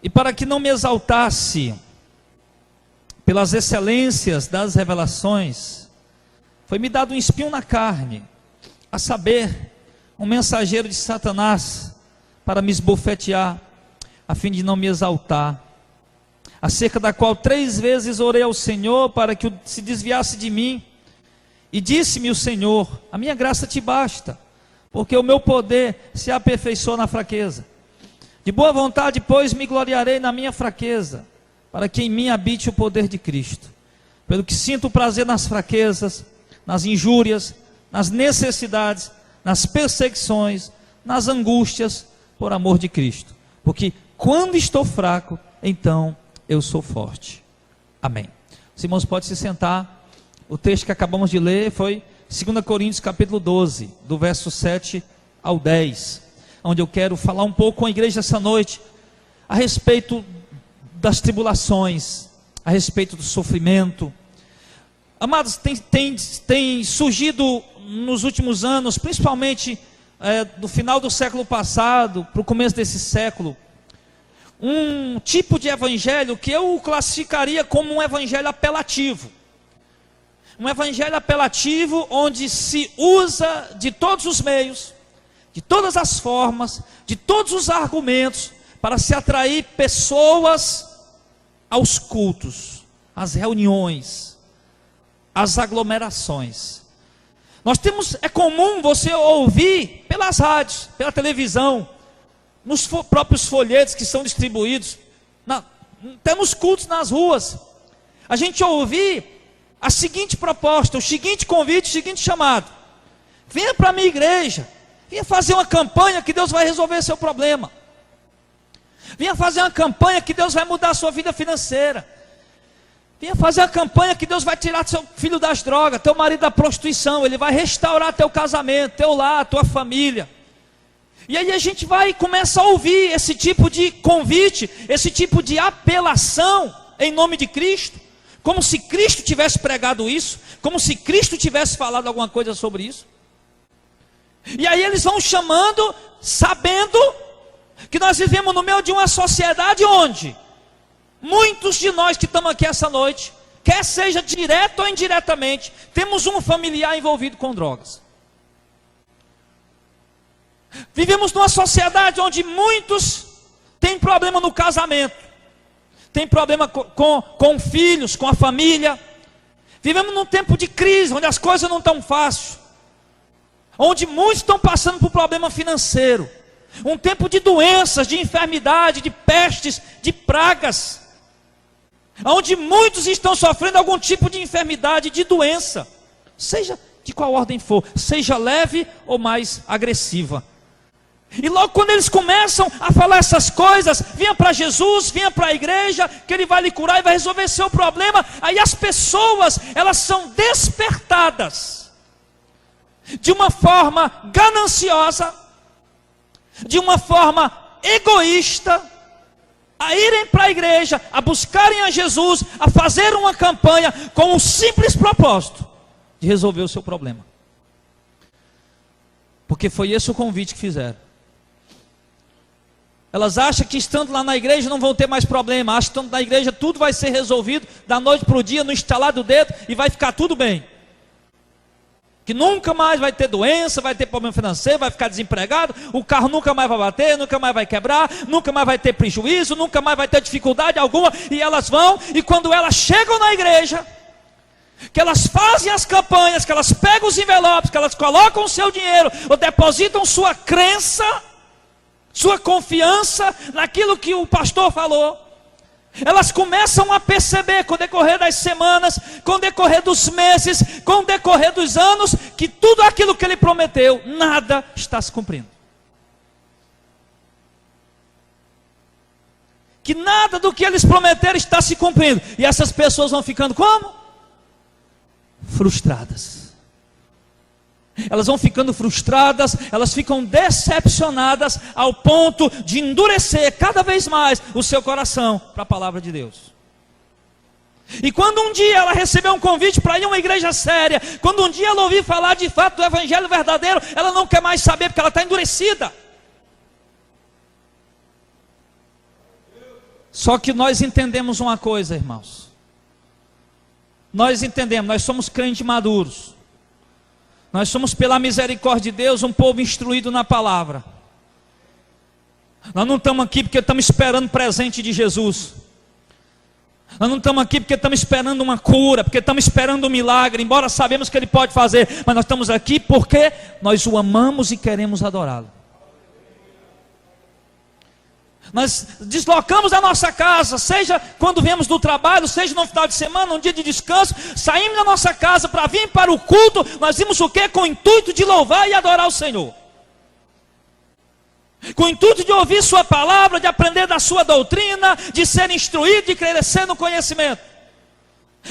E para que não me exaltasse pelas excelências das revelações, foi-me dado um espinho na carne, a saber, um mensageiro de Satanás, para me esbofetear, a fim de não me exaltar, acerca da qual 3 vezes orei ao Senhor para que se desviasse de mim, e disse-me o Senhor: a minha graça te basta, porque o meu poder se aperfeiçoa na fraqueza. De boa vontade, pois, me gloriarei na minha fraqueza, para que em mim habite o poder de Cristo. Pelo que sinto prazer nas fraquezas, nas injúrias, nas necessidades, nas perseguições, nas angústias, por amor de Cristo. Porque quando estou fraco, então eu sou forte. Amém. Os irmãos podem se sentar. O texto que acabamos de ler foi 2 Coríntios capítulo 12, do verso 7 ao 10, onde eu quero falar um pouco com a igreja essa noite, a respeito das tribulações, a respeito do sofrimento. Amados, tem surgido nos últimos anos, principalmente do final do século passado, para o começo desse século, um tipo de evangelho que eu classificaria como um evangelho apelativo. Um evangelho apelativo onde se usa de todos os meios, de todas as formas, de todos os argumentos, para se atrair pessoas aos cultos, às reuniões, às aglomerações. É comum você ouvir pelas rádios, pela televisão, nos próprios folhetos que são distribuídos, temos cultos nas ruas, a gente ouvir a seguinte proposta, o seguinte convite, o seguinte chamado: venha para a minha igreja, venha fazer uma campanha que Deus vai resolver seu problema, venha fazer uma campanha que Deus vai mudar a sua vida financeira, venha fazer uma campanha que Deus vai tirar seu filho das drogas, teu marido da prostituição, Ele vai restaurar teu casamento, teu lar, tua família. E aí a gente vai e começa a ouvir esse tipo de convite, esse tipo de apelação em nome de Cristo, como se Cristo tivesse pregado isso, como se Cristo tivesse falado alguma coisa sobre isso. E aí eles vão chamando, sabendo que nós vivemos no meio de uma sociedade onde muitos de nós que estamos aqui essa noite, quer seja direto ou indiretamente, temos um familiar envolvido com drogas. Vivemos numa sociedade onde muitos têm problema no casamento, têm problema com filhos, com a família. Vivemos num tempo de crise, onde as coisas não estão fáceis, onde muitos estão passando por problema financeiro, um tempo de doenças, de enfermidade, de pestes, de pragas, onde muitos estão sofrendo algum tipo de enfermidade, de doença, seja de qual ordem for, seja leve ou mais agressiva. E logo quando eles começam a falar essas coisas, venha para Jesus, venha para a igreja, que Ele vai lhe curar e vai resolver seu problema. Aí as pessoas, elas são despertadas de uma forma gananciosa, de uma forma egoísta, a irem para a igreja, a buscarem a Jesus, a fazer uma campanha com o simples propósito de resolver o seu problema. Porque foi esse o convite que fizeram. Elas acham que estando lá na igreja não vão ter mais problema, acham que estando na igreja tudo vai ser resolvido da noite para o dia, no estalar do dedo, e vai ficar tudo bem. Que nunca mais vai ter doença, vai ter problema financeiro, vai ficar desempregado, o carro nunca mais vai bater, nunca mais vai quebrar, nunca mais vai ter prejuízo, nunca mais vai ter dificuldade alguma. E elas vão, e quando elas chegam na igreja, que elas fazem as campanhas, que elas pegam os envelopes, que elas colocam o seu dinheiro, ou depositam sua crença, sua confiança naquilo que o pastor falou, elas começam a perceber com o decorrer das semanas, com o decorrer dos meses, com o decorrer dos anos, que tudo aquilo que ele prometeu, nada está se cumprindo. Que nada do que eles prometeram está se cumprindo. E essas pessoas vão ficando como? Frustradas. Elas vão ficando frustradas, elas ficam decepcionadas ao ponto de endurecer cada vez mais o seu coração para a palavra de Deus. E quando um dia ela recebeu um convite para ir a uma igreja séria, quando um dia ela ouvir falar de fato do evangelho verdadeiro, ela não quer mais saber porque ela está endurecida. Só que nós entendemos uma coisa, irmãos. Nós entendemos, nós somos crentes maduros. Nós somos, pela misericórdia de Deus, um povo instruído na palavra. Nós não estamos aqui porque estamos esperando o presente de Jesus. Nós não estamos aqui porque estamos esperando uma cura, porque estamos esperando um milagre, embora sabemos que Ele pode fazer, mas nós estamos aqui porque nós o amamos e queremos adorá-lo. Nós deslocamos da nossa casa, seja quando viemos do trabalho, seja no final de semana, um dia de descanso, saímos da nossa casa para vir para o culto, nós vimos o quê? Com o intuito de louvar e adorar o Senhor. Com o intuito de ouvir sua palavra, de aprender da sua doutrina, de ser instruído, de crescer no conhecimento.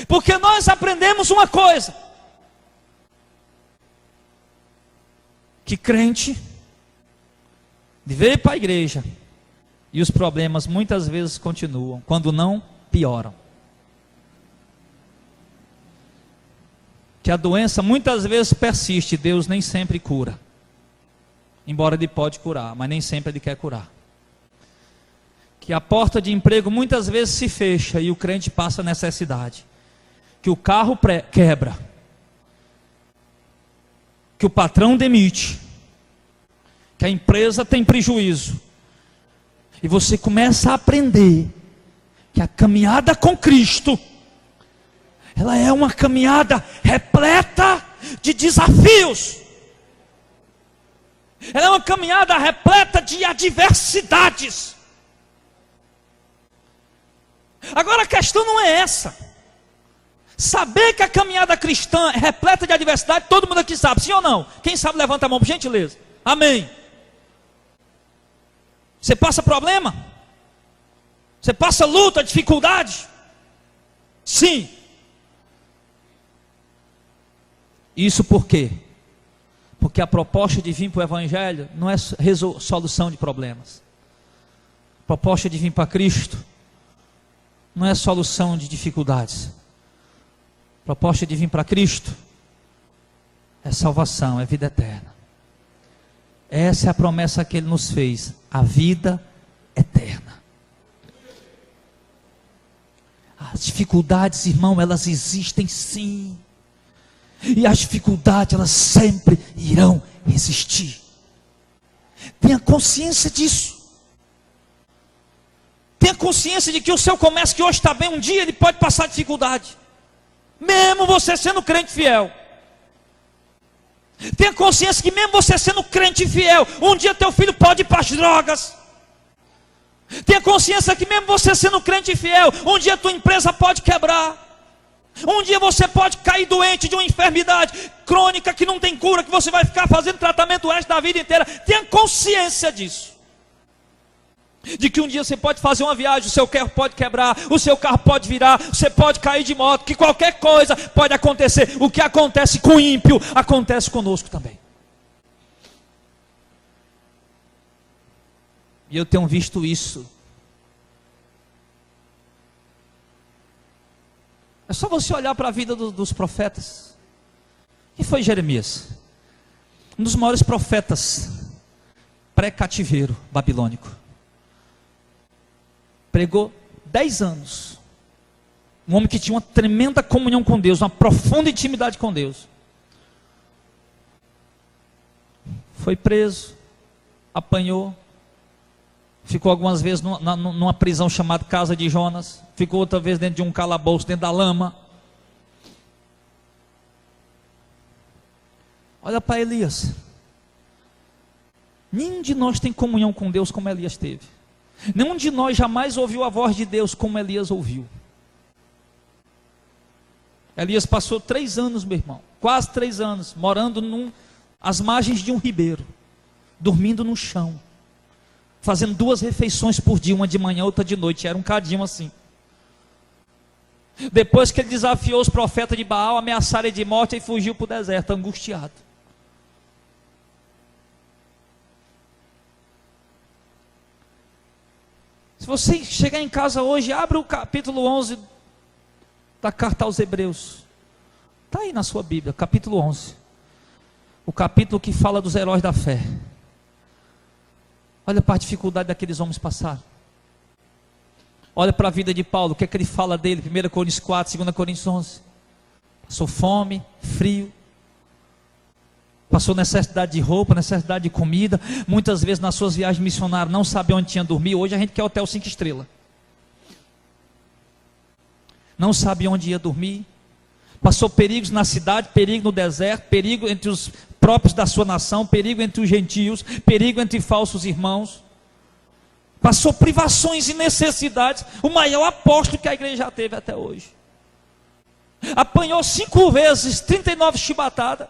Porque nós aprendemos uma coisa: que crente veio para a igreja e os problemas muitas vezes continuam, quando não, pioram. Que a doença muitas vezes persiste, Deus nem sempre cura. Embora Ele pode curar, mas nem sempre Ele quer curar. Que a porta de emprego muitas vezes se fecha e o crente passa necessidade. Que o carro quebra. Que o patrão demite. Que a empresa tem prejuízo. E você começa a aprender que a caminhada com Cristo, ela é uma caminhada repleta de desafios. Ela é uma caminhada repleta de adversidades. Agora a questão não é essa. Saber que a caminhada cristã é repleta de adversidade, todo mundo aqui sabe, sim ou não? Quem sabe levanta a mão, por gentileza. Amém. Você passa problema? Você passa luta, dificuldade? Sim. Isso por quê? Porque a proposta de vir para o Evangelho não é solução de problemas. A proposta de vir para Cristo não é solução de dificuldades. A proposta de vir para Cristo é salvação, é vida eterna. Essa é a promessa que Ele nos fez, a vida eterna. As dificuldades, irmão, elas existem sim. E as dificuldades, elas sempre irão existir. Tenha consciência disso. Tenha consciência de que o seu comércio que hoje está bem, um dia ele pode passar dificuldade. Mesmo você sendo crente fiel. Tenha consciência que mesmo você sendo crente fiel, um dia teu filho pode ir para as drogas. Tenha consciência que mesmo você sendo crente fiel, um dia tua empresa pode quebrar. Um dia você pode cair doente de uma enfermidade crônica que não tem cura, que você vai ficar fazendo tratamento o resto da vida inteira. Tenha consciência disso. De que um dia você pode fazer uma viagem, o seu carro pode quebrar, o seu carro pode virar, você pode cair de moto, que qualquer coisa pode acontecer. O que acontece com o ímpio, acontece conosco também. E eu tenho visto isso. É só você olhar para a vida dos profetas. Quem foi Jeremias? Um dos maiores profetas pré-cativeiro babilônico. Pregou 10 anos. Um homem que tinha uma tremenda comunhão com Deus, uma profunda intimidade com Deus. Foi preso, apanhou, ficou algumas vezes numa prisão chamada Casa de Jonas, ficou outra vez dentro de um calabouço, dentro da lama. Olha para Elias. Nenhum de nós tem comunhão com Deus como Elias teve. Nenhum de nós jamais ouviu a voz de Deus como Elias ouviu. Elias passou 3 anos, meu irmão, quase 3 anos, morando às margens de um ribeiro, dormindo no chão, fazendo 2 refeições por dia, uma de manhã, outra de noite, era um cadinho assim. Depois que ele desafiou os profetas de Baal, ameaçaram ele de morte, ele fugiu para o deserto, angustiado. Se você chegar em casa hoje, abre o capítulo 11 da carta aos Hebreus. Está aí na sua Bíblia, capítulo 11. O capítulo que fala dos heróis da fé. Olha para a dificuldade daqueles homens passaram. Olha para a vida de Paulo, o que é que ele fala dele? 1 Coríntios 4, 2 Coríntios 11. Passou fome, frio, passou necessidade de roupa, necessidade de comida. Muitas vezes nas suas viagens missionárias não sabia onde tinha dormir. Hoje a gente quer hotel 5 estrelas. Não sabia onde ia dormir. Passou perigos na cidade, perigo no deserto, perigo entre os próprios da sua nação, perigo entre os gentios, perigo entre falsos irmãos. Passou privações e necessidades. O maior apóstolo que a igreja já teve até hoje. Apanhou 5 vezes, 39 chibatadas.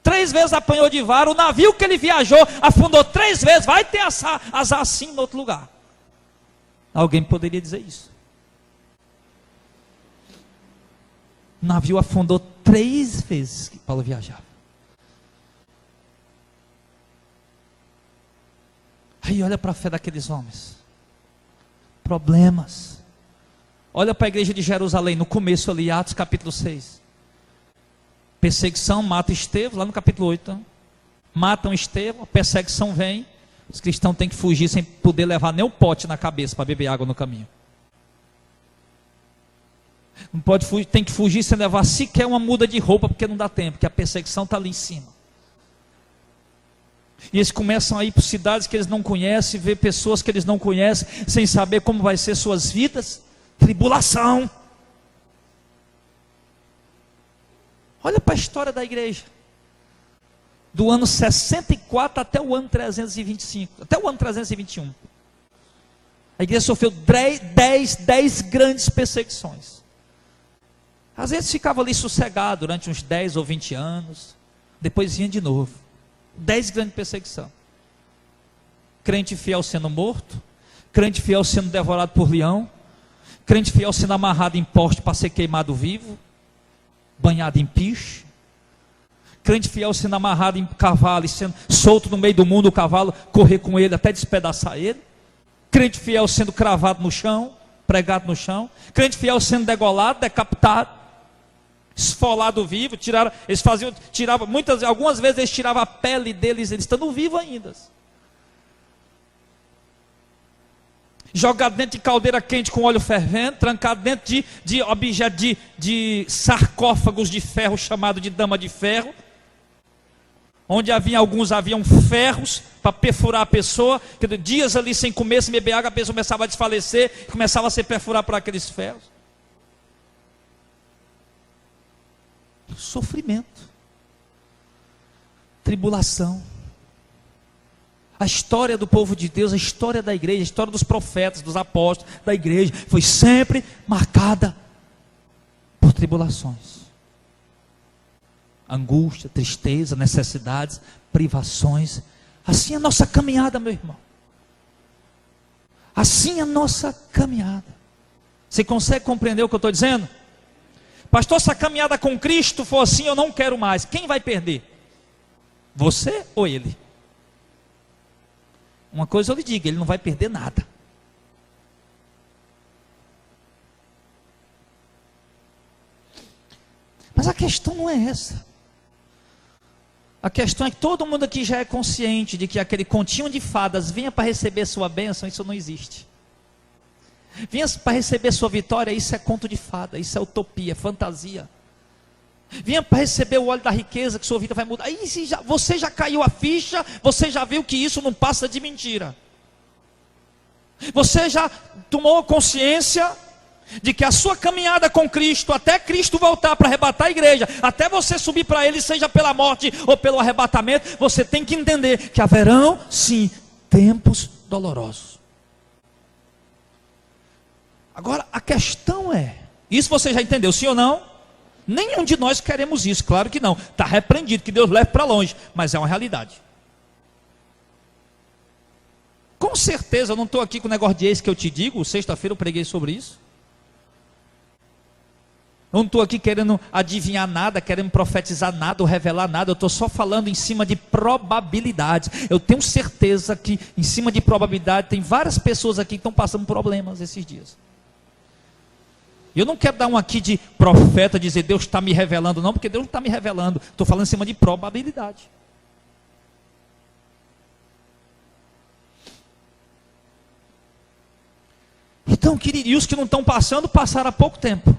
3 vezes apanhou de vara. O navio que ele viajou afundou 3 vezes. Vai ter azar assim em outro lugar. Alguém poderia dizer isso? O navio afundou 3 vezes que Paulo viajava. Aí olha para a fé daqueles homens. Problemas. Olha para a igreja de Jerusalém, no começo ali, Atos capítulo 6. Perseguição, mata Estevão, lá no capítulo 8. Matam Estevão, a perseguição vem. Os cristãos têm que fugir sem poder levar nem o pote na cabeça para beber água no caminho. Não pode fugir, tem que fugir sem levar sequer uma muda de roupa, porque não dá tempo, porque a perseguição está ali em cima. E eles começam a ir por cidades que eles não conhecem, ver pessoas que eles não conhecem, sem saber como vai ser suas vidas. Tribulação. Olha para a história da igreja. Do ano 64 até o ano 325, até o ano 321. A igreja sofreu 10 grandes perseguições. Às vezes ficava ali sossegado durante uns 10 ou 20 anos, depois vinha de novo. 10 grandes perseguições. Crente fiel sendo morto, crente fiel sendo devorado por leão, crente fiel sendo amarrado em poste para ser queimado vivo, banhado em piche, crente fiel sendo amarrado em cavalo e sendo solto no meio do mundo, o cavalo correr com ele até despedaçar ele, crente fiel sendo cravado no chão, pregado no chão, crente fiel sendo degolado, decapitado, esfolado vivo, algumas vezes eles tiravam a pele deles, eles estando vivos ainda. Jogado dentro de caldeira quente com óleo fervendo, trancado dentro de objetos de sarcófagos de ferro, chamado de dama de ferro, onde alguns haviam ferros para perfurar a pessoa, que dias ali sem comer, sem beber água, a pessoa começava a desfalecer, começava a ser perfurada por aqueles ferros. Sofrimento, tribulação. A história do povo de Deus, a história da igreja, a história dos profetas, dos apóstolos, da igreja, foi sempre marcada por tribulações, angústia, tristeza, necessidades, privações. Assim é a nossa caminhada, meu irmão. Assim é a nossa caminhada. Você consegue compreender o que eu estou dizendo? Pastor, se a caminhada com Cristo for assim, eu não quero mais. Quem vai perder? Você ou ele? Uma coisa eu lhe digo, ele não vai perder nada. Mas a questão não é essa. A questão é que todo mundo aqui já é consciente de que aquele continho de fadas venha para receber sua bênção, isso não existe. Venha para receber sua vitória, isso é conto de fada, isso é utopia, fantasia. Venha para receber o óleo da riqueza, que sua vida vai mudar. Aí você já caiu a ficha, você já viu que isso não passa de mentira. Você já tomou consciência de que a sua caminhada com Cristo, até Cristo voltar para arrebatar a igreja, até você subir para Ele, seja pela morte ou pelo arrebatamento, você tem que entender que haverão, sim, tempos dolorosos. Agora, a questão é, isso você já entendeu, sim ou não? Nenhum de nós queremos isso, claro que não. Está repreendido, que Deus leve para longe, mas é uma realidade. Com certeza, eu não estou aqui com o negócio de ex que eu te digo, sexta-feira eu preguei sobre isso. Eu não estou aqui querendo adivinhar nada, querendo profetizar nada ou revelar nada, eu estou só falando em cima de probabilidades. Eu tenho certeza que em cima de probabilidade tem várias pessoas aqui que estão passando problemas esses dias. Eu não quero dar um aqui de profeta, dizer Deus está me revelando, não, porque Deus não está me revelando. Estou falando em cima de probabilidade. Então, querido, e os que não estão passando, passaram há pouco tempo.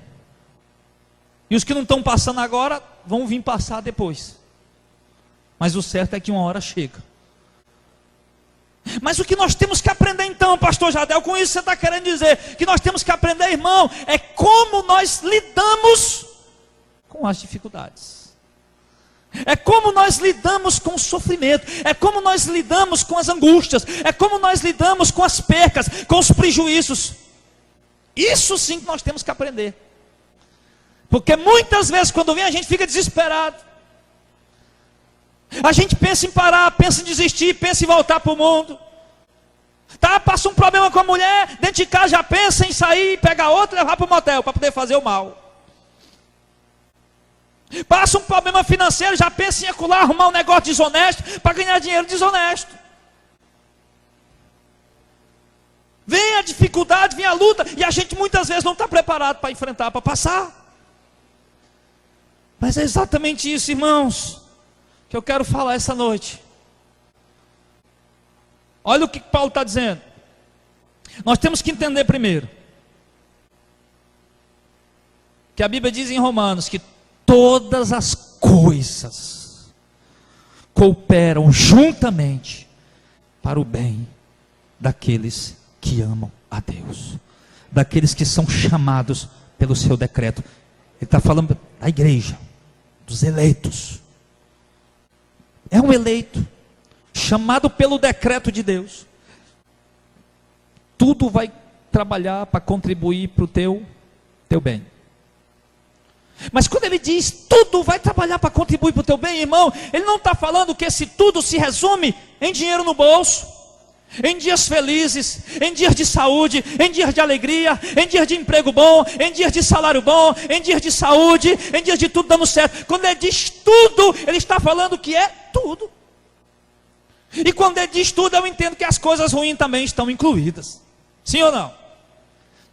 E os que não estão passando agora, vão vir passar depois. Mas o certo é que uma hora chega. Mas o que nós temos que aprender então, pastor Jadel, com isso você está querendo dizer, que nós temos que aprender, irmão, é como nós lidamos com as dificuldades. É como nós lidamos com o sofrimento, é como nós lidamos com as angústias, é como nós lidamos com as percas, com os prejuízos. Isso sim que nós temos que aprender. Porque muitas vezes quando vem a gente fica desesperado. A gente pensa em parar, pensa em desistir, pensa em voltar para o mundo. Tá, passa um problema com a mulher, dentro de casa já pensa em sair, pegar outra e levar para o motel, para poder fazer o mal. Passa um problema financeiro, já pensa em acular, arrumar um negócio desonesto, para ganhar dinheiro desonesto. Vem a dificuldade, vem a luta, e a gente muitas vezes não está preparado para enfrentar, para passar. Mas é exatamente isso, irmãos, que eu quero falar essa noite. Olha o que Paulo está dizendo. Nós temos que entender primeiro que a Bíblia diz em Romanos que todas as coisas cooperam juntamente para o bem daqueles que amam a Deus, daqueles que são chamados pelo seu decreto. Ele está falando da igreja, dos eleitos. É um eleito, chamado pelo decreto de Deus. Tudo vai trabalhar para contribuir para o teu bem. Mas quando ele diz tudo vai trabalhar para contribuir para o teu bem, irmão, ele não está falando que esse tudo se resume em dinheiro no bolso, em dias felizes, em dias de saúde, em dias de alegria, em dias de emprego bom, em dias de salário bom, em dias de saúde, em dias de tudo dando certo. Quando ele diz tudo, ele está falando que é tudo. E quando ele diz tudo, eu entendo que as coisas ruins também estão incluídas. Sim ou não?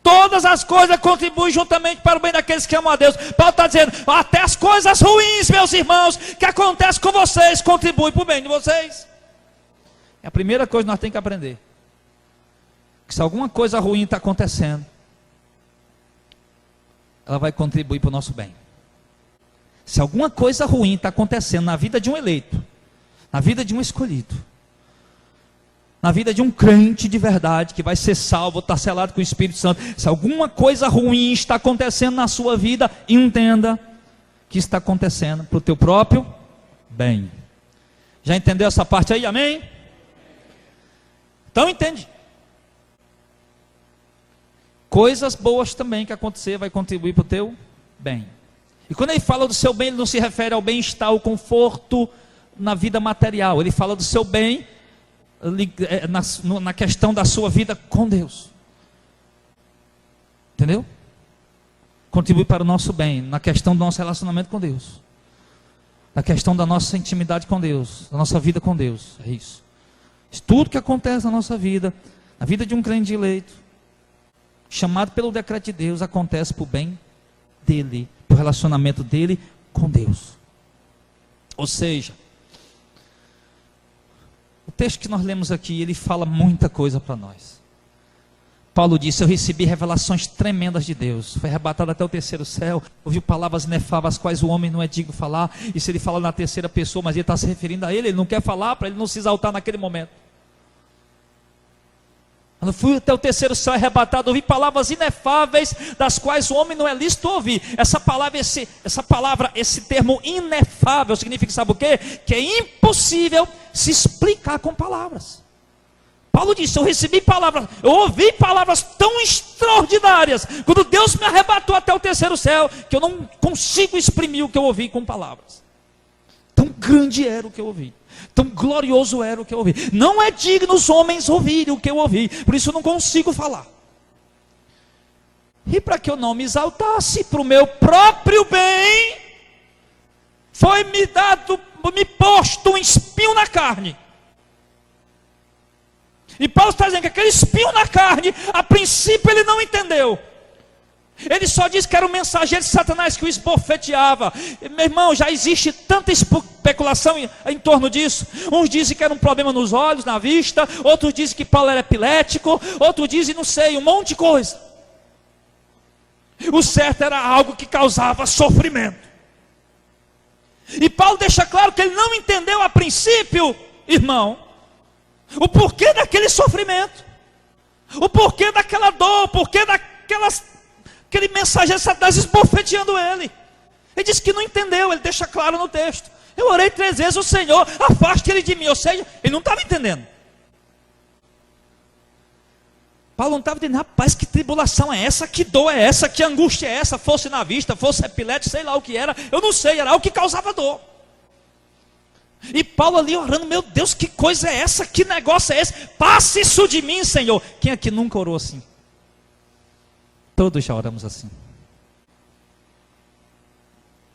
Todas as coisas contribuem juntamente para o bem daqueles que amam a Deus. Paulo está dizendo, até as coisas ruins, meus irmãos, que acontecem com vocês, contribuem para o bem de vocês. É a primeira coisa que nós temos que aprender. Que se alguma coisa ruim está acontecendo, ela vai contribuir para o nosso bem. Se alguma coisa ruim está acontecendo na vida de um eleito, na vida de um escolhido, na vida de um crente de verdade, que vai ser salvo, está selado com o Espírito Santo, se alguma coisa ruim está acontecendo na sua vida, entenda que está acontecendo para o teu próprio bem. Já entendeu essa parte aí? Amém? Então entende. Coisas boas também que acontecer vai contribuir para o teu bem. E quando ele fala do seu bem, ele não se refere ao bem-estar, ao conforto na vida material. Ele fala do seu bem na questão da sua vida com Deus. Entendeu? Contribui para o nosso bem, na questão do nosso relacionamento com Deus, na questão da nossa intimidade com Deus, da nossa vida com Deus. É isso. Tudo que acontece na nossa vida, na vida de um crente eleito, chamado pelo decreto de Deus, acontece para o bem dele, para o relacionamento dele com Deus. Ou seja, o texto que nós lemos aqui, ele fala muita coisa para nós. Paulo disse, eu recebi revelações tremendas de Deus, foi arrebatado até o terceiro céu, ouviu palavras inefáveis, as quais o homem não é digno de falar, e se ele fala na terceira pessoa, mas ele está se referindo a ele não quer falar, para ele não se exaltar naquele momento. Quando fui até o terceiro céu arrebatado, ouvi palavras inefáveis, das quais o homem não é lícito ouvir. Essa palavra, esse termo inefável, significa, sabe o quê? Que é impossível se explicar com palavras. Paulo disse, eu recebi palavras, eu ouvi palavras tão extraordinárias, quando Deus me arrebatou até o terceiro céu, que eu não consigo exprimir o que eu ouvi com palavras. Tão grande era o que eu ouvi, tão glorioso era o que eu ouvi. Não é digno os homens ouvirem o que eu ouvi, por isso eu não consigo falar. E para que eu não me exaltasse, para o meu próprio bem, foi me posto um espinho na carne. E Paulo está dizendo que aquele espinho na carne, a princípio ele não entendeu. Ele só disse que era um mensageiro de Satanás que o esbofeteava. Meu irmão, já existe tanta especulação em torno disso. Uns dizem que era um problema nos olhos, na vista. Outros dizem que Paulo era epilético. Outros dizem, não sei, um monte de coisa. O certo era algo que causava sofrimento. E Paulo deixa claro que ele não entendeu a princípio, irmão, o porquê daquele sofrimento. O porquê daquela dor, o porquê aquele mensageiro de Satanás esbofeteando ele. Ele diz que não entendeu, ele deixa claro no texto. Eu orei 3 vezes, o Senhor, afaste ele de mim. Ou seja, ele não estava entendendo. Paulo não estava entendendo, rapaz, que tribulação é essa, que dor é essa, que angústia é essa, fosse na vista, fosse epilético, sei lá o que era, eu não sei, era algo que causava dor. E Paulo ali orando, meu Deus, que coisa é essa, que negócio é esse, passe isso de mim, Senhor. Quem aqui nunca orou assim? Todos já oramos assim.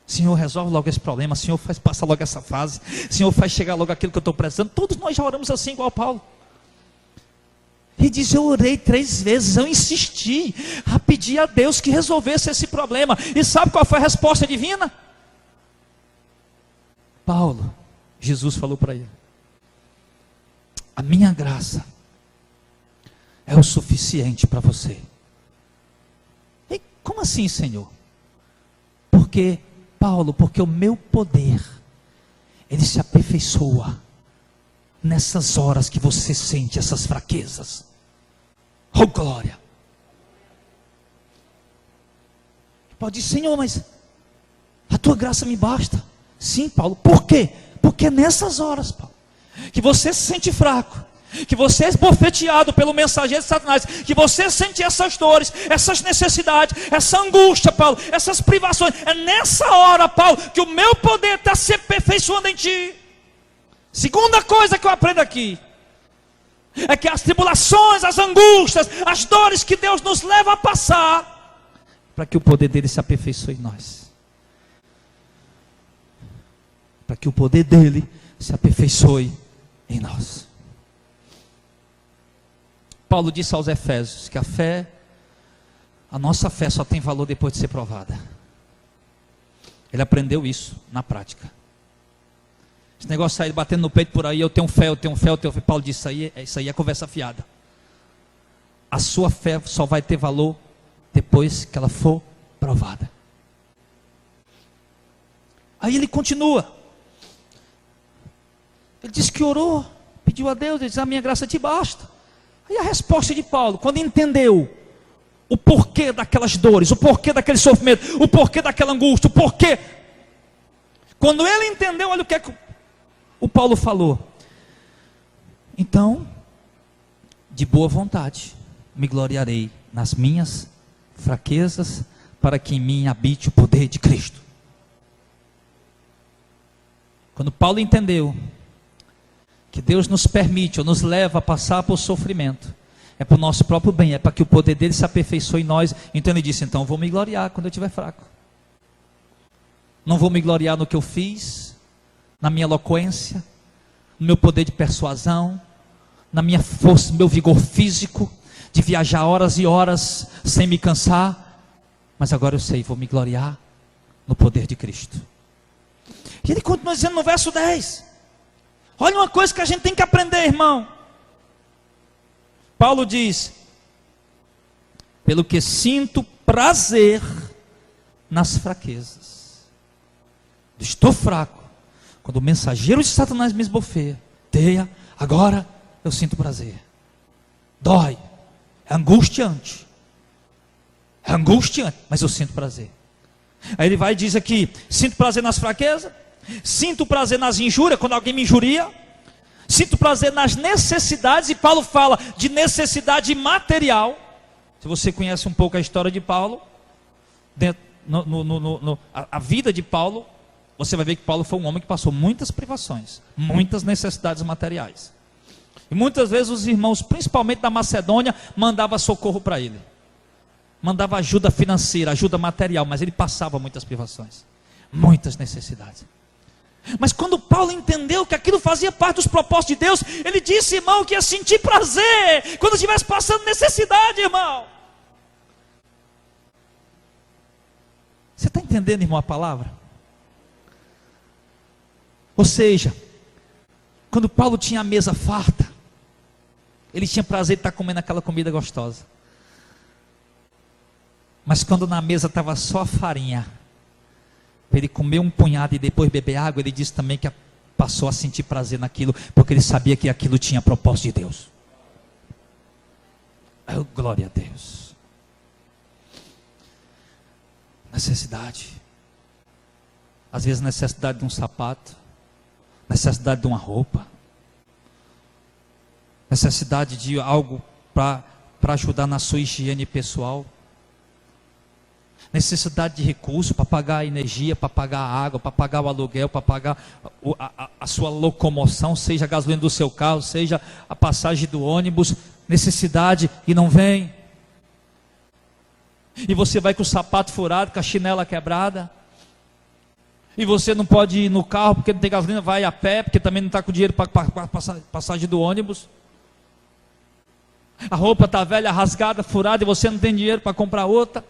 Senhor, resolve logo esse problema, Senhor, faz passar logo essa fase, Senhor, faz chegar logo aquilo que eu estou precisando. Todos nós já oramos assim, igual Paulo. E diz, eu orei 3 vezes, eu insisti a pedir a Deus que resolvesse esse problema. E sabe qual foi a resposta divina? Paulo, Jesus falou para ele, a minha graça é o suficiente para você. E como assim, Senhor? Porque, Paulo, porque o meu poder, ele se aperfeiçoa nessas horas que você sente essas fraquezas. Oh glória! Pode dizer, Senhor, mas a tua graça me basta. Sim, Paulo, por quê? Porque nessas horas, Paulo, que você se sente fraco, que você é esbofeteado pelo mensageiro de Satanás, que você sente essas dores, essas necessidades, essa angústia, Paulo, essas privações, é nessa hora, Paulo, que o meu poder está se aperfeiçoando em ti. Segunda coisa que eu aprendo aqui, é que as tribulações, as angústias, as dores que Deus nos leva a passar, para que o poder dele se aperfeiçoe em nós. Para que o poder dele se aperfeiçoe em nós. Paulo disse aos Efésios que a nossa fé só tem valor depois de ser provada. Ele aprendeu isso na prática. Esse negócio sair batendo no peito por aí, eu tenho fé, eu tenho fé, eu tenho fé. Paulo disse, isso aí é conversa fiada. A sua fé só vai ter valor depois que ela for provada. Aí ele continua. Ele disse que orou, pediu a Deus, ele disse, a minha graça te basta. Aí a resposta de Paulo, quando entendeu o porquê daquelas dores, o porquê daquele sofrimento, o porquê daquela angústia, o porquê. Quando ele entendeu, olha o que é que o Paulo falou. Então, de boa vontade, me gloriarei nas minhas fraquezas, para que em mim habite o poder de Cristo. Quando Paulo entendeu que Deus nos permite ou nos leva a passar por sofrimento, é para o nosso próprio bem, é para que o poder dele se aperfeiçoe em nós. Então ele disse, então vou me gloriar quando eu estiver fraco. Não vou me gloriar no que eu fiz, na minha eloquência, no meu poder de persuasão, na minha força, no meu vigor físico, de viajar horas e horas sem me cansar. Mas agora eu sei, vou me gloriar no poder de Cristo. E ele continua dizendo no verso 10. Olha uma coisa que a gente tem que aprender, irmão. Paulo diz, pelo que sinto prazer nas fraquezas. Estou fraco. Quando o mensageiro de Satanás me esbofeteia, agora eu sinto prazer. Dói. É angustiante. É angustiante, mas eu sinto prazer. Aí ele vai e diz aqui, sinto prazer nas fraquezas, sinto prazer nas injúrias, quando alguém me injuria, sinto prazer nas necessidades, e Paulo fala de necessidade material. Se você conhece um pouco a história de Paulo, a vida de Paulo, você vai ver que Paulo foi um homem que passou muitas privações, muitas necessidades materiais. E muitas vezes os irmãos, principalmente da Macedônia, mandavam socorro para ele. Mandava ajuda financeira, ajuda material, mas ele passava muitas privações, muitas necessidades. Mas quando Paulo entendeu que aquilo fazia parte dos propósitos de Deus, ele disse, irmão, que ia sentir prazer quando estivesse passando necessidade, irmão. entendendo, irmão, a palavra? Ou seja, quando Paulo tinha a mesa farta, ele tinha prazer de estar comendo aquela comida gostosa. Mas quando na mesa estava só a farinha, para ele comer um punhado e depois beber água, ele disse também que passou a sentir prazer naquilo, porque ele sabia que aquilo tinha propósito de Deus. Oh, glória a Deus. Necessidade. Às vezes necessidade de um sapato, necessidade de uma roupa, necessidade de algo para ajudar na sua higiene pessoal, necessidade de recurso para pagar a energia, para pagar a água, para pagar o aluguel, para pagar a sua locomoção, seja a gasolina do seu carro, seja a passagem do ônibus, necessidade e não vem. E você vai com o sapato furado, com a chinela quebrada, e você não pode ir no carro porque não tem gasolina, vai a pé, porque também não está com dinheiro para passagem do ônibus. A roupa está velha, rasgada, furada, e você não tem dinheiro para comprar outra.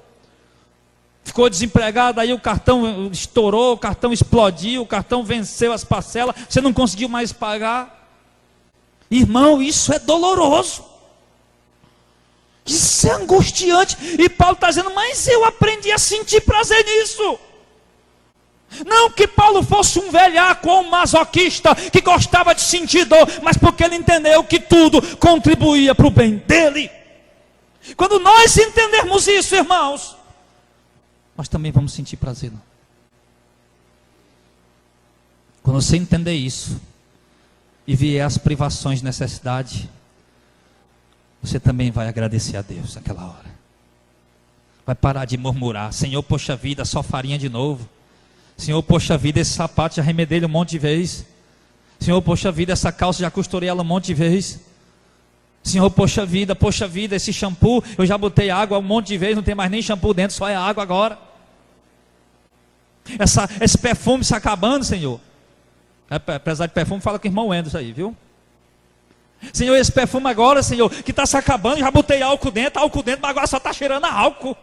Ficou desempregado, aí o cartão estourou, o cartão explodiu, o cartão venceu as parcelas, você não conseguiu mais pagar. Irmão, isso é doloroso. Isso é angustiante. E Paulo está dizendo, mas eu aprendi a sentir prazer nisso. Não que Paulo fosse um velhaco ou um masoquista que gostava de sentir dor, mas porque ele entendeu que tudo contribuía para o bem dele. Quando nós entendermos isso, irmãos, nós também vamos sentir prazer. Quando você entender isso e vier as privações de necessidade, você também vai agradecer a Deus naquela hora. Vai parar de murmurar: Senhor, poxa vida, só farinha de novo. Senhor, poxa vida, esse sapato já arremedei ele um monte de vezes. Senhor, poxa vida, essa calça já costurei ela um monte de vezes. Senhor, poxa vida, esse shampoo, eu já botei água um monte de vezes, não tem mais nem shampoo dentro, só é água agora. Esse perfume se acabando, Senhor. Apesar de perfume, fala com o irmão Wendel aí, viu? Senhor, esse perfume agora, Senhor, que está se acabando, já botei álcool dentro, mas agora só está cheirando a álcool.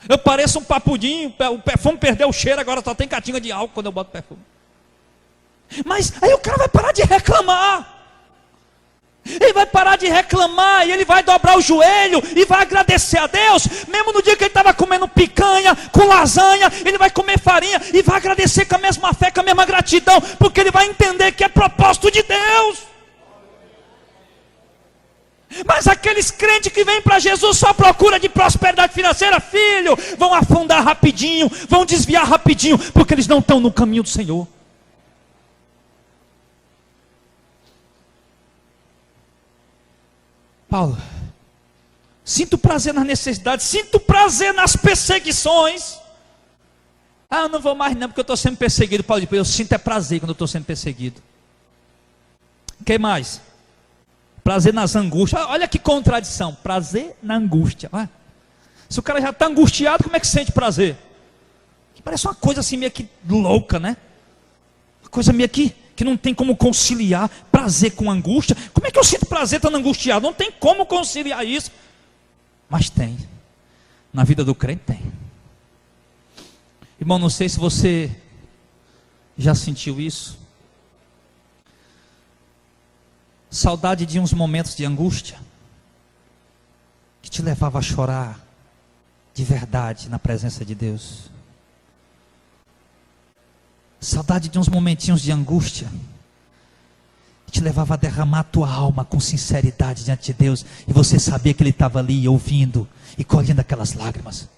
Eu pareço um papudinho, o perfume perdeu o cheiro, agora só tem catinga de álcool quando eu boto perfume. Mas aí o cara vai parar de reclamar. Ele vai parar de reclamar e ele vai dobrar o joelho e vai agradecer a Deus. Mesmo no dia que ele estava comendo picanha, com lasanha, ele vai comer farinha e vai agradecer com a mesma fé, com a mesma gratidão, porque ele vai entender que é propósito de Deus. Mas aqueles crentes que vêm para Jesus só à procura de prosperidade financeira, filho, vão afundar rapidinho, vão desviar rapidinho, porque eles não estão no caminho do Senhor. Paulo, sinto prazer nas necessidades, sinto prazer nas perseguições. Eu não vou mais não, porque eu estou sendo perseguido. Paulo, eu sinto prazer quando eu estou sendo perseguido. O que mais? Prazer nas angústias. Olha que contradição, prazer na angústia. Se o cara já está angustiado, como é que sente prazer? Que parece uma coisa assim meio que louca, né? Uma coisa meio que não tem como conciliar prazer com angústia. Como é que eu sinto prazer estando angustiado? Não tem como conciliar isso. Mas tem. Na vida do crente tem. Irmão, não sei se você já sentiu isso. Saudade de uns momentos de angústia que te levava a chorar de verdade na presença de Deus. Saudade de uns momentinhos de angústia que te levava a derramar a tua alma com sinceridade diante de Deus, e você sabia que Ele estava ali ouvindo e colhendo aquelas lágrimas.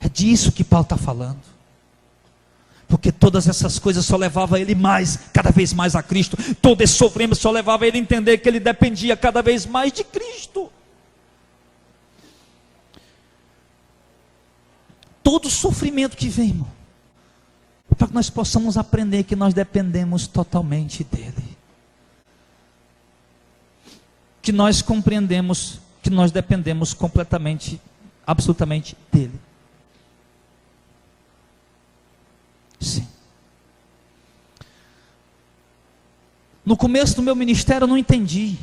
É disso que Paulo está falando. Porque todas essas coisas só levavam ele cada vez mais a Cristo. Todo esse sofrimento só levava ele a entender que ele dependia cada vez mais de Cristo. Todo sofrimento que vem, irmão, para que nós possamos aprender que nós dependemos totalmente dEle. Que nós compreendemos que nós dependemos completamente, absolutamente dEle. Sim. No começo do meu ministério eu não entendi.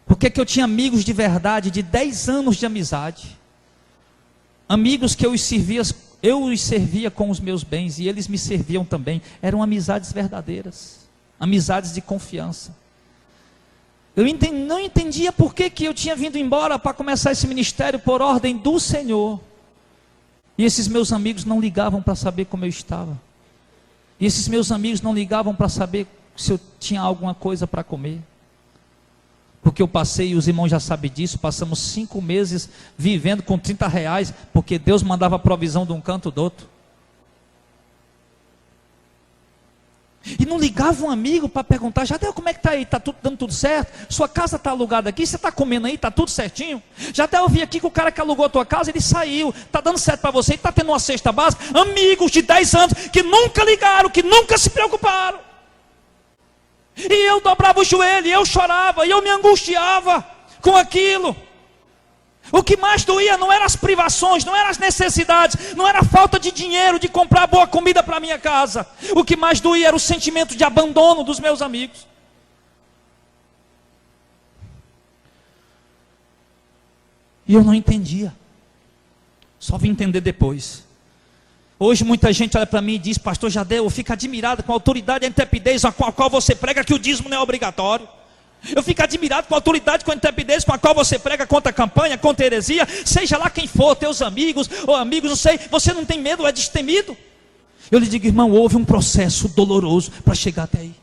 Porque que eu tinha amigos de verdade de 10 anos de amizade. Amigos que eu os servia com os meus bens e eles me serviam também. Eram amizades verdadeiras, amizades de confiança. Eu não entendia por que eu tinha vindo embora para começar esse ministério por ordem do Senhor. E esses meus amigos não ligavam para saber como eu estava. E esses meus amigos não ligavam para saber se eu tinha alguma coisa para comer. Porque eu passei, e os irmãos já sabem disso, passamos 5 meses vivendo com R$30, porque Deus mandava provisão de um canto do outro. E não ligava um amigo para perguntar: Jadel, como é que está aí? Está dando tudo certo? Sua casa está alugada aqui? Você está comendo aí? Está tudo certinho? Jadel, eu vi aqui que o cara que alugou a tua casa, ele saiu. Está dando certo para você? Está tendo uma cesta básica? Amigos de 10 anos que nunca ligaram, que nunca se preocuparam. E eu dobrava o joelho, e eu chorava, e eu me angustiava com aquilo. O que mais doía não eram as privações, não eram as necessidades, não era a falta de dinheiro de comprar boa comida para minha casa. O que mais doía era o sentimento de abandono dos meus amigos. E eu não entendia. Só vim entender depois. Hoje muita gente olha para mim e diz: pastor Jadel, eu fico admirado com a autoridade e a intrepidez com a qual você prega que o dízimo não é obrigatório. Eu fico admirado com a autoridade, com a intrepidez com a qual você prega contra a campanha, contra a heresia, seja lá quem for, teus amigos ou amigos, não sei, você não tem medo, é destemido. Eu lhe digo, irmão, houve um processo doloroso para chegar até aí.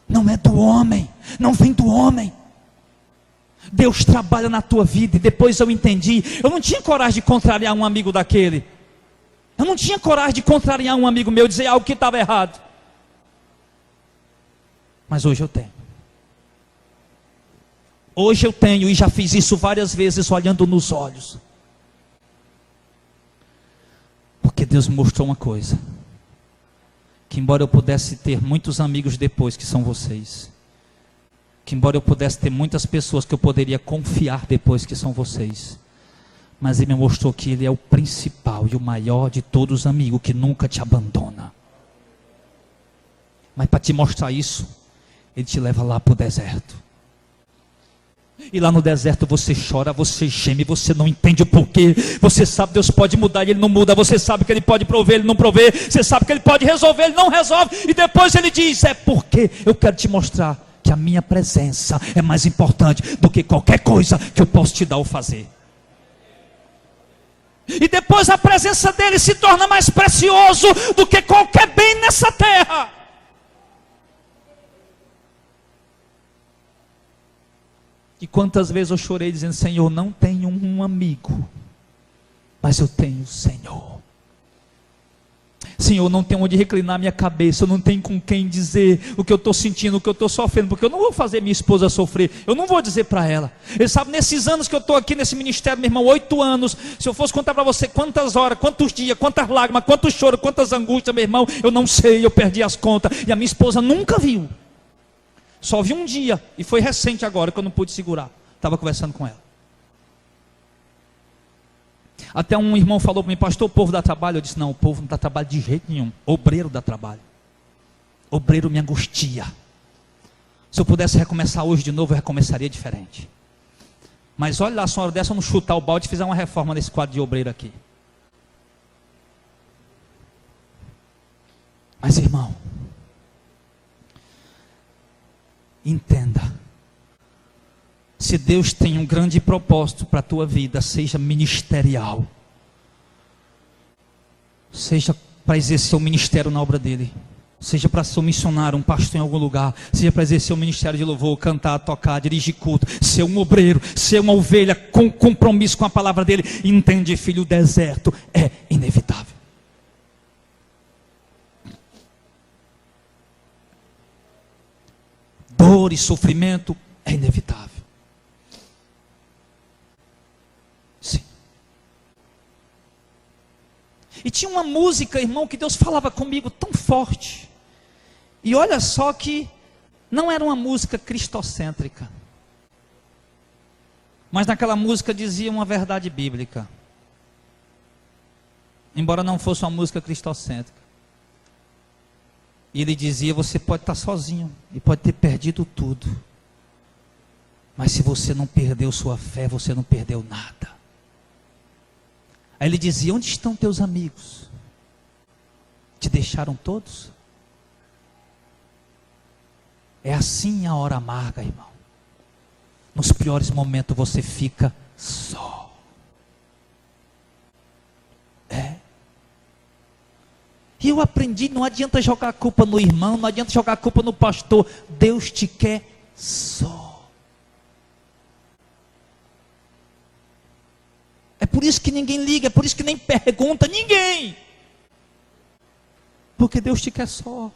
Não é do homem, não vem do homem. Deus trabalha na tua vida. E depois eu entendi, eu não tinha coragem de contrariar um amigo daquele. Eu não tinha coragem de contrariar um amigo meu, dizer algo que estava errado. Mas hoje eu tenho. Hoje eu tenho, e já fiz isso várias vezes, olhando nos olhos. Porque Deus me mostrou uma coisa: que embora eu pudesse ter muitos amigos depois, que são vocês, que embora eu pudesse ter muitas pessoas que eu poderia confiar depois, que são vocês, mas Ele me mostrou que Ele é o principal e o maior de todos os amigos, que nunca te abandona. Mas para te mostrar isso, Ele te leva lá para o deserto. E lá no deserto você chora, você geme, você não entende o porquê. Você sabe, Deus pode mudar e Ele não muda. Você sabe que Ele pode prover, Ele não provê. Você sabe que Ele pode resolver, Ele não resolve. E depois Ele diz: é porque eu quero te mostrar que a minha presença é mais importante do que qualquer coisa que eu posso te dar ou fazer. E depois a presença dEle se torna mais precioso do que qualquer bem nessa terra. E quantas vezes eu chorei dizendo: Senhor, não tenho um amigo, mas eu tenho o Senhor. Senhor, não tenho onde reclinar minha cabeça, eu não tenho com quem dizer o que eu estou sentindo, o que eu estou sofrendo, porque eu não vou fazer minha esposa sofrer, eu não vou dizer para ela. Ele sabe, nesses anos que eu estou aqui nesse ministério, meu irmão, 8 anos, se eu fosse contar para você quantas horas, quantos dias, quantas lágrimas, quantos choros, quantas angústias, meu irmão, eu não sei, eu perdi as contas, e a minha esposa nunca viu. Só vi um dia, e foi recente agora que eu não pude segurar. Estava conversando com ela. Até um irmão falou para mim: pastor, o povo dá trabalho? Eu disse: não, o povo não dá trabalho de jeito nenhum. Obreiro dá trabalho. Obreiro me angustia. Se eu pudesse recomeçar hoje de novo, eu recomeçaria diferente. Mas olha lá, se uma hora dessa eu não chutar o balde e fizer uma reforma nesse quadro de obreiro aqui. Mas irmão, entenda, se Deus tem um grande propósito para a tua vida, seja ministerial, seja para exercer o ministério na obra dele, seja para ser um missionário, um pastor em algum lugar, seja para exercer o ministério de louvor, cantar, tocar, dirigir culto, ser um obreiro, ser uma ovelha com compromisso com a palavra dele, entende, filho, o deserto é inevitável. Dor e sofrimento é inevitável. Sim. E tinha uma música, irmão, que Deus falava comigo tão forte. E olha só que não era uma música cristocêntrica, mas naquela música dizia uma verdade bíblica, embora não fosse uma música cristocêntrica. E ele dizia: você pode estar sozinho e pode ter perdido tudo, mas se você não perdeu sua fé, você não perdeu nada. Aí ele dizia: onde estão teus amigos? Te deixaram todos? É assim a hora amarga, irmão. Nos piores momentos você fica só. E eu aprendi, não adianta jogar a culpa no irmão, não adianta jogar a culpa no pastor. Deus te quer só. É por isso que ninguém liga, é por isso que nem pergunta, ninguém. Porque Deus te quer só.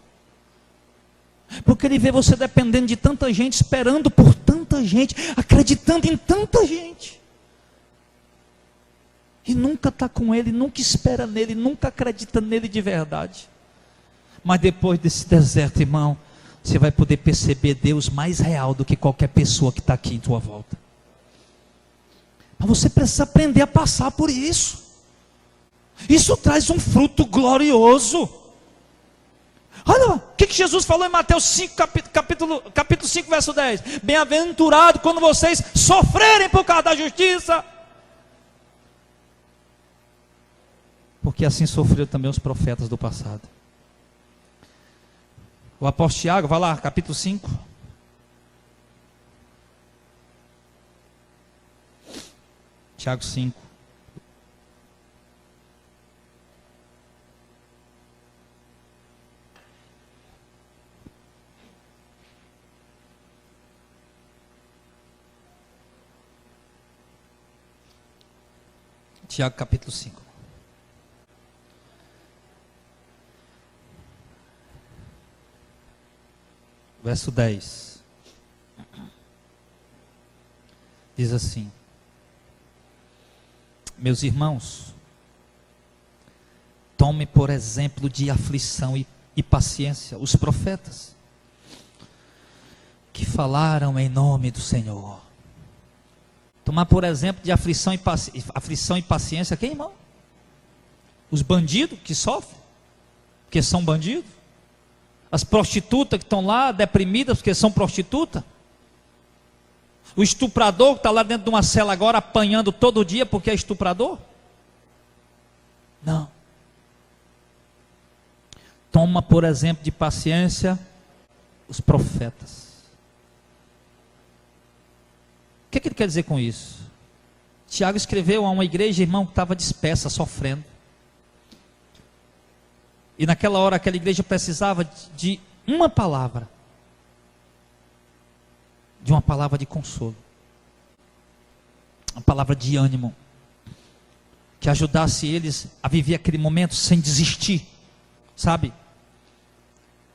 Porque Ele vê você dependendo de tanta gente, esperando por tanta gente, acreditando em tanta gente. E nunca está com Ele, nunca espera nele, nunca acredita nele de verdade. Mas depois desse deserto, irmão, você vai poder perceber Deus mais real do que qualquer pessoa que está aqui em tua volta. Mas você precisa aprender a passar por isso. Isso traz um fruto glorioso. Olha o que Jesus falou em Mateus 5, capítulo 5, verso 10. Bem-aventurado quando vocês sofrerem por causa da justiça, porque assim sofreram também os profetas do passado. O apóstolo Tiago, vai lá, capítulo 5. Tiago 5. Tiago capítulo 5. Verso 10. Diz assim: meus irmãos, tome por exemplo de aflição e paciência os profetas que falaram em nome do Senhor. Tomar por exemplo de aflição e paciência quem, irmão? Os bandidos que sofrem, porque são bandidos. As prostitutas que estão lá deprimidas porque são prostitutas. O estuprador que está lá dentro de uma cela agora apanhando todo dia porque é estuprador. Não. Toma por exemplo de paciência os profetas. O que ele quer dizer com isso? Tiago escreveu a uma igreja, irmão, que estava dispersa, sofrendo. E naquela hora aquela igreja precisava de uma palavra. De uma palavra de consolo. Uma palavra de ânimo. Que ajudasse eles a viver aquele momento sem desistir. Sabe?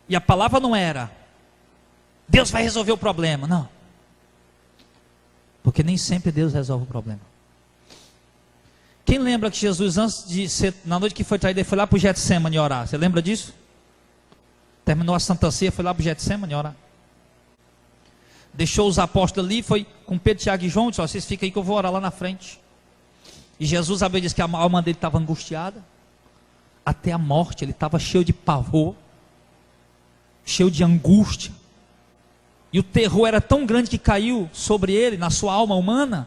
E a palavra não era: Deus vai resolver o problema. Não. Porque nem sempre Deus resolve o problema. Quem lembra que Jesus, antes de ser, na noite que foi traído, ele foi lá para o Getsemane orar? Você lembra disso? Terminou a Santa Ceia, foi lá para o Getsemane orar. Deixou os apóstolos ali, foi com Pedro, Tiago e João, disse: vocês ficam aí que eu vou orar lá na frente. E Jesus, a vez, disse que a alma dele estava angustiada. Até a morte, ele estava cheio de pavor. Cheio de angústia. E o terror era tão grande que caiu sobre ele, na sua alma humana,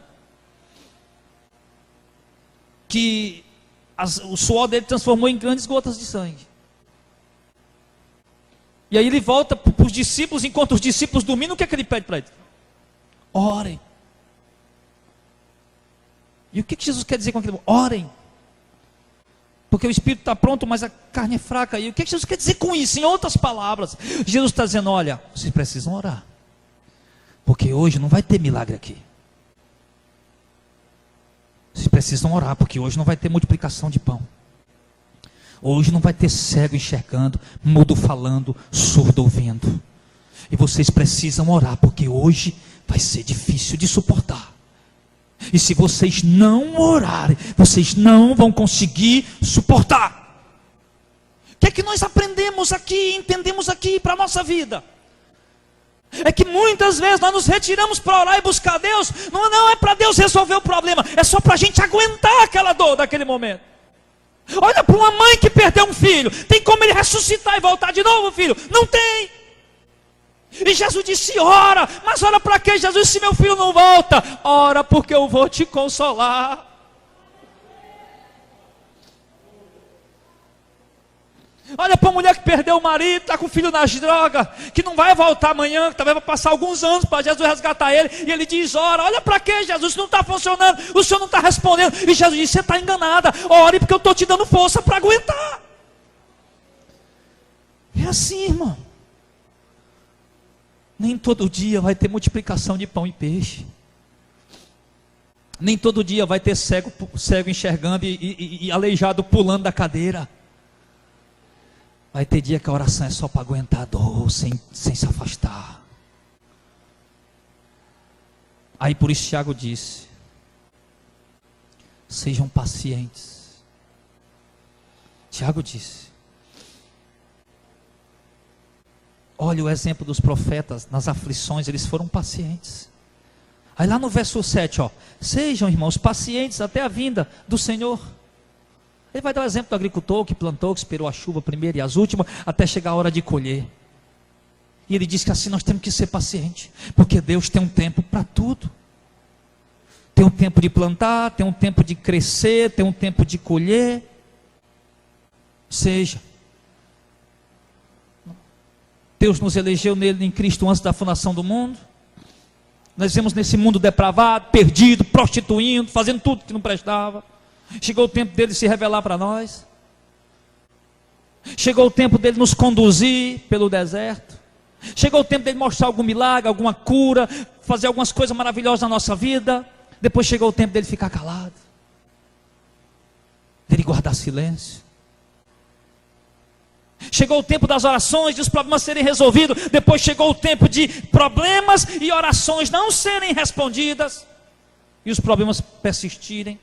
que o suor dele transformou em grandes gotas de sangue. E aí ele volta para os discípulos, enquanto os discípulos dormindo, o que é que ele pede para eles? Orem. E o que Jesus quer dizer com aquilo? Orem. Porque o espírito está pronto, mas a carne é fraca. E o que Jesus quer dizer com isso? Em outras palavras, Jesus está dizendo: olha, vocês precisam orar. Porque hoje não vai ter milagre aqui. Vocês precisam orar, porque hoje não vai ter multiplicação de pão. Hoje não vai ter cego enxergando, mudo falando, surdo ouvindo. E vocês precisam orar, porque hoje vai ser difícil de suportar. E se vocês não orarem, vocês não vão conseguir suportar. O que é que nós aprendemos aqui, entendemos aqui para a nossa vida? É que muitas vezes nós nos retiramos para orar e buscar Deus. Não é para Deus resolver o problema, é só para a gente aguentar aquela dor daquele momento. Olha para uma mãe que perdeu um filho. Tem como ele ressuscitar e voltar de novo, filho? Não tem. E Jesus disse: ora. Mas ora para quê, Jesus, se meu filho não volta? Ora porque eu vou te consolar. Olha para a mulher que perdeu o marido, está com o filho nas drogas, que não vai voltar amanhã, que talvez vai passar alguns anos para Jesus resgatar ele. E ele diz: ora, olha para quê, Jesus? Isso não está funcionando, o Senhor não está respondendo. E Jesus diz: você está enganada, ore porque eu estou te dando força para aguentar. É assim, irmão. Nem todo dia vai ter multiplicação de pão e peixe. Nem todo dia vai ter cego enxergando e aleijado pulando da cadeira. Vai ter dia que a oração é só para aguentar a dor, sem se afastar. Aí por isso Tiago disse: sejam pacientes. Tiago disse: olha o exemplo dos profetas, nas aflições eles foram pacientes. Aí lá no verso 7, sejam, irmãos, pacientes até a vinda do Senhor. Ele vai dar o exemplo do agricultor que plantou, que esperou a chuva primeiro e as últimas, até chegar a hora de colher. E ele diz que assim nós temos que ser pacientes, porque Deus tem um tempo para tudo. Tem um tempo de plantar, tem um tempo de crescer, tem um tempo de colher. Seja. Deus nos elegeu nele, em Cristo, antes da fundação do mundo. Nós vivemos nesse mundo depravado, perdido, prostituindo, fazendo tudo que não prestava. Chegou o tempo dele se revelar para nós. Chegou o tempo dele nos conduzir pelo deserto. Chegou o tempo dele mostrar algum milagre, alguma cura, fazer algumas coisas maravilhosas na nossa vida. Depois chegou o tempo dele ficar calado, dele guardar silêncio. Chegou o tempo das orações, dos problemas serem resolvidos. Depois chegou o tempo de problemas e orações não serem respondidas, e os problemas persistirem.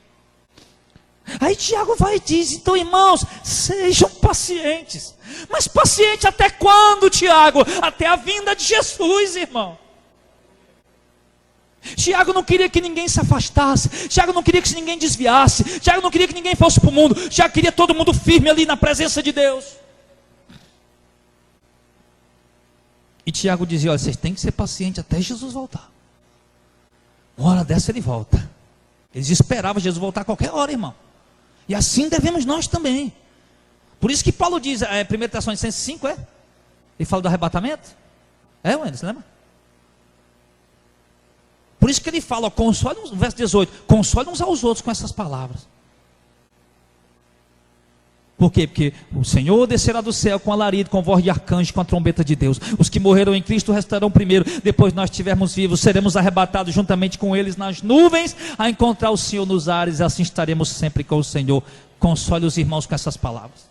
Aí Tiago vai e diz: então, irmãos, sejam pacientes. Mas paciente até quando, Tiago? Até a vinda de Jesus, irmão. Tiago não queria que ninguém se afastasse. Tiago não queria que ninguém desviasse. Tiago não queria que ninguém fosse para o mundo. Tiago queria todo mundo firme ali na presença de Deus. E Tiago dizia: olha, vocês têm que ser pacientes até Jesus voltar. Uma hora dessa ele volta. Eles esperavam Jesus voltar a qualquer hora, irmão. E assim devemos nós também. Por isso que Paulo diz, 1 Tessalonicenses 5, ele fala do arrebatamento. Wendel, você lembra? Por isso que ele fala, console, no verso 18, console uns aos outros com essas palavras. Por quê? Porque o Senhor descerá do céu com alarido, com voz de arcanjo, com a trombeta de Deus. Os que morreram em Cristo restarão primeiro. Depois nós estivermos vivos, seremos arrebatados juntamente com eles nas nuvens, a encontrar o Senhor nos ares, e assim estaremos sempre com o Senhor. Console os irmãos com essas palavras.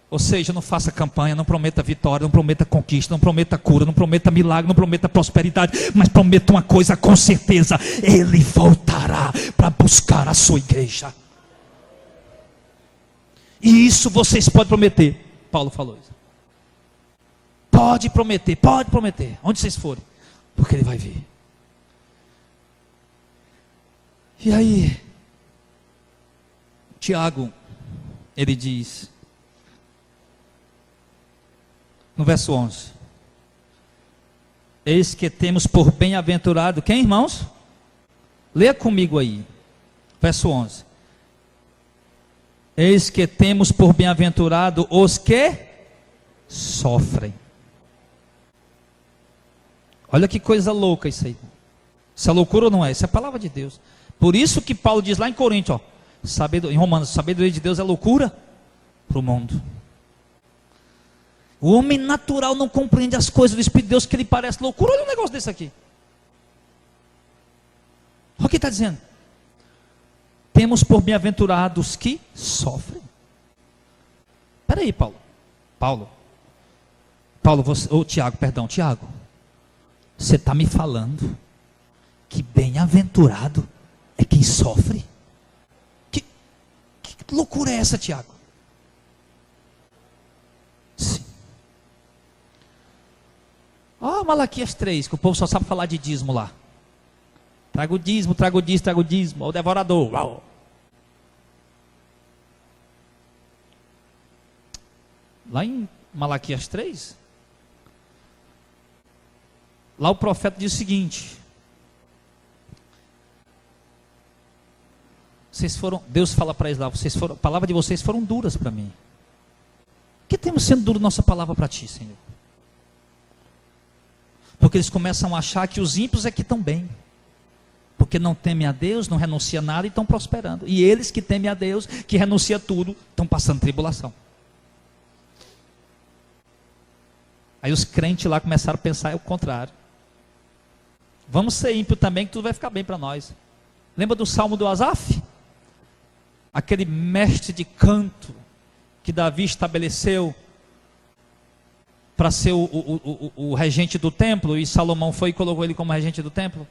Ou seja, não faça campanha, não prometa vitória, não prometa conquista, não prometa cura, não prometa milagre, não prometa prosperidade, mas prometa uma coisa com certeza: Ele voltará para buscar a sua igreja. E isso vocês podem prometer. Paulo falou isso. Pode prometer, onde vocês forem, porque ele vai vir. E aí, Tiago, ele diz, no verso 11: eis que temos por bem-aventurado, quem, irmãos? Leia comigo aí, verso 11. Eis que temos por bem-aventurado os que sofrem. Olha que coisa louca isso aí. Isso é loucura ou não é? Isso é a palavra de Deus. Por isso que Paulo diz lá em Coríntios, em Romanos, sabedoria de Deus é loucura para o mundo. O homem natural não compreende as coisas do Espírito de Deus, que ele parece loucura. Olha um negócio desse aqui. Olha o que está dizendo. Temos por bem-aventurados que sofrem. Espera aí, Paulo, Tiago, você está me falando que bem-aventurado é quem sofre? Que loucura é essa, Tiago? Sim. Malaquias 3, que o povo só sabe falar de dízimo lá. Traga o dízimo, o devorador. Uau. Lá em Malaquias 3, lá o profeta diz o seguinte: Deus fala para eles lá, a palavra de vocês foram duras para mim. temos sendo duro nossa palavra para ti, Senhor? Porque eles começam a achar que os ímpios é que estão bem, porque não temem a Deus, não renunciam a nada e estão prosperando. E eles que temem a Deus, que renunciam a tudo, estão passando tribulação. Aí os crentes lá começaram a pensar o contrário. Vamos ser ímpio também, que tudo vai ficar bem para nós. Lembra do Salmo do Asaf? Aquele mestre de canto que Davi estabeleceu para ser o regente do templo, e Salomão foi e colocou ele como regente do templo.